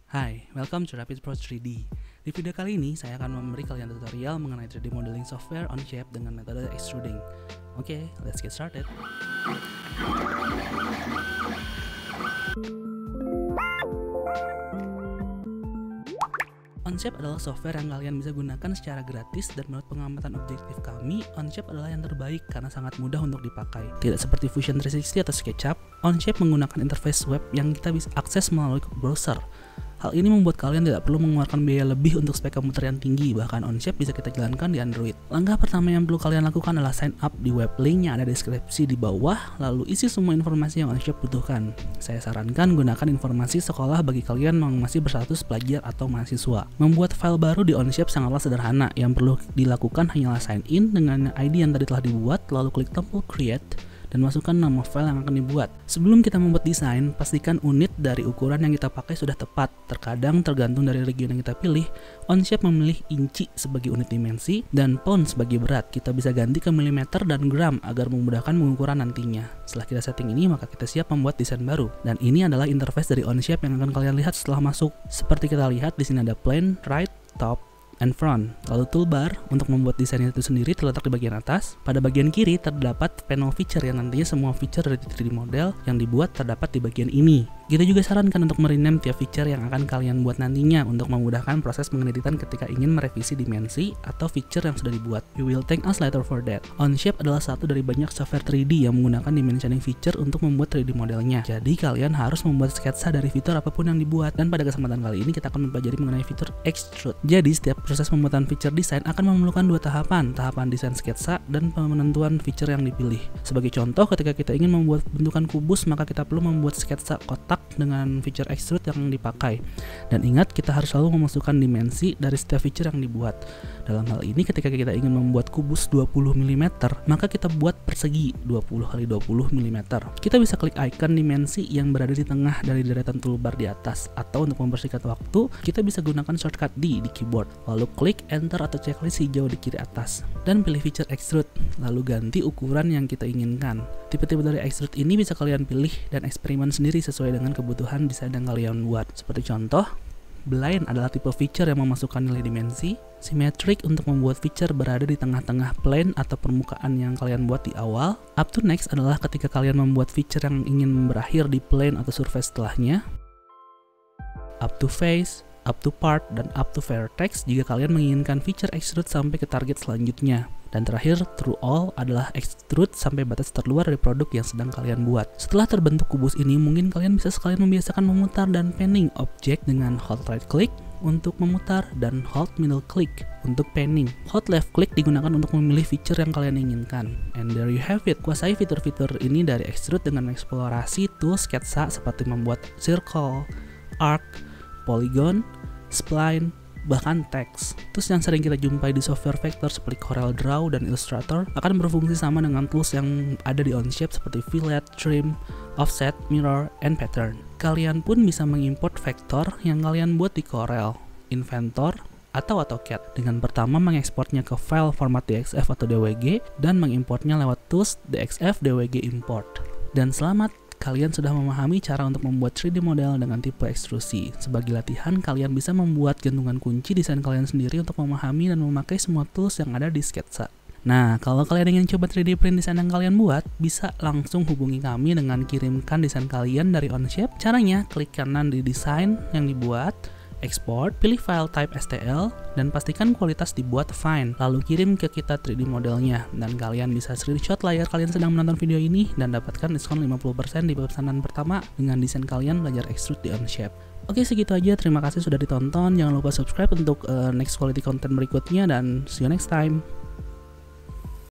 Hai, welcome to Rapid Pro 3D. Di video kali ini, saya akan memberi kalian tutorial mengenai 3D modeling software Onshape dengan metode extruding. Oke, let's get started. Onshape adalah software yang kalian bisa gunakan secara gratis, dan menurut pengamatan objektif kami, Onshape adalah yang terbaik karena sangat mudah untuk dipakai. Tidak seperti Fusion 360 atau SketchUp, Onshape menggunakan interface web yang kita bisa akses melalui browser. Hal ini membuat kalian tidak perlu mengeluarkan biaya lebih untuk spek komputer yang tinggi, bahkan Onshape bisa kita jalankan di Android. Langkah pertama yang perlu kalian lakukan adalah sign up di web link yang ada di deskripsi di bawah, lalu isi semua informasi yang Onshape butuhkan. Saya sarankan gunakan informasi sekolah bagi kalian yang masih berstatus pelajar atau mahasiswa. Membuat file baru di Onshape sangatlah sederhana, yang perlu dilakukan hanyalah sign in dengan ID yang tadi telah dibuat, lalu klik tombol create, dan masukkan nama file yang akan dibuat. Sebelum kita membuat desain, pastikan unit dari ukuran yang kita pakai sudah tepat. Terkadang tergantung dari region yang kita pilih, Onshape memilih inci sebagai unit dimensi dan pound sebagai berat. Kita bisa ganti ke milimeter dan gram agar memudahkan pengukuran nantinya. Setelah kita setting ini, maka kita siap membuat desain baru. Dan ini adalah interface dari Onshape yang akan kalian lihat setelah masuk. Seperti kita lihat di sini ada plane, right, top, and front. Lalu toolbar untuk membuat desain itu sendiri terletak di bagian atas. Pada bagian kiri terdapat panel feature yang nantinya semua feature dari 3D model yang dibuat terdapat di bagian ini. Kita juga sarankan untuk merename tiap feature yang akan kalian buat nantinya untuk memudahkan proses pengeditan ketika ingin merevisi dimensi atau feature yang sudah dibuat. You will thank us later for that. Onshape adalah satu dari banyak software 3D yang menggunakan dimensioning feature untuk membuat 3D modelnya. Jadi kalian harus membuat sketsa dari fitur apapun yang dibuat. Dan pada kesempatan kali ini kita akan mempelajari mengenai fitur extrude. Jadi setiap proses pembuatan feature desain akan memerlukan dua tahapan desain sketsa dan penentuan feature yang dipilih. Sebagai contoh, ketika kita ingin membuat bentukan kubus, maka kita perlu membuat sketsa kotak dengan feature extrude yang dipakai. Dan ingat, kita harus selalu memasukkan dimensi dari setiap feature yang dibuat. Dalam hal ini, ketika kita ingin membuat kubus 20 mm, maka kita buat persegi 20 x 20 mm. Kita bisa klik icon dimensi yang berada di tengah dari deretan toolbar di atas, atau untuk mempersingkat waktu, kita bisa gunakan shortcut D di keyboard, lalu klik enter atau checklist hijau di kiri atas, dan pilih feature extrude, lalu ganti ukuran yang kita inginkan. Tipe-tipe dari extrude ini bisa kalian pilih dan eksperimen sendiri sesuai dengan kebutuhan desain yang kalian buat. Seperti contoh, Blind adalah tipe feature yang memasukkan nilai dimensi. Symmetric untuk membuat feature berada di tengah-tengah plane atau permukaan yang kalian buat di awal. Up to next adalah ketika kalian membuat feature yang ingin berakhir di plane atau surface setelahnya. Up to face, up to part, dan up to vertex jika kalian menginginkan feature extrude sampai ke target selanjutnya. Dan terakhir, through all adalah extrude sampai batas terluar dari produk yang sedang kalian buat. Setelah terbentuk kubus ini, mungkin kalian bisa sekalian membiasakan memutar dan panning objek dengan hold right click untuk memutar dan hold middle click untuk panning. Hold left click digunakan untuk memilih feature yang kalian inginkan. And there you have it. Kuasai fitur-fitur ini dari extrude dengan mengeksplorasi tools sketsa seperti membuat circle, arc, polygon, spline, bahkan teks. Tools yang sering kita jumpai di software vektor seperti Corel Draw dan Illustrator akan berfungsi sama dengan tools yang ada di Onshape seperti fillet, trim, offset, mirror, and pattern. Kalian pun bisa mengimport vektor yang kalian buat di Corel, Inventor, atau AutoCAD dengan pertama mengekspornya ke file format DXF atau DWG dan mengimportnya lewat tools DXF DWG import. Dan selamat, kalian sudah memahami cara untuk membuat 3D model dengan tipe ekstrusi. Sebagai latihan, kalian bisa membuat gantungan kunci desain kalian sendiri untuk memahami dan memakai semua tools yang ada di sketsa. Nah, kalau kalian ingin coba 3D print desain yang kalian buat, bisa langsung hubungi kami dengan kirimkan desain kalian dari Onshape. Caranya, klik kanan di desain yang dibuat, export, pilih file type STL, dan pastikan kualitas dibuat fine, lalu kirim ke kita 3D modelnya, dan kalian bisa screenshot layar kalian sedang menonton video ini dan dapatkan diskon 50% di pesanan pertama dengan desain kalian belajar extrude di Onshape. Oke, segitu aja, terima kasih sudah ditonton, jangan lupa subscribe untuk next quality content berikutnya, dan see you next time.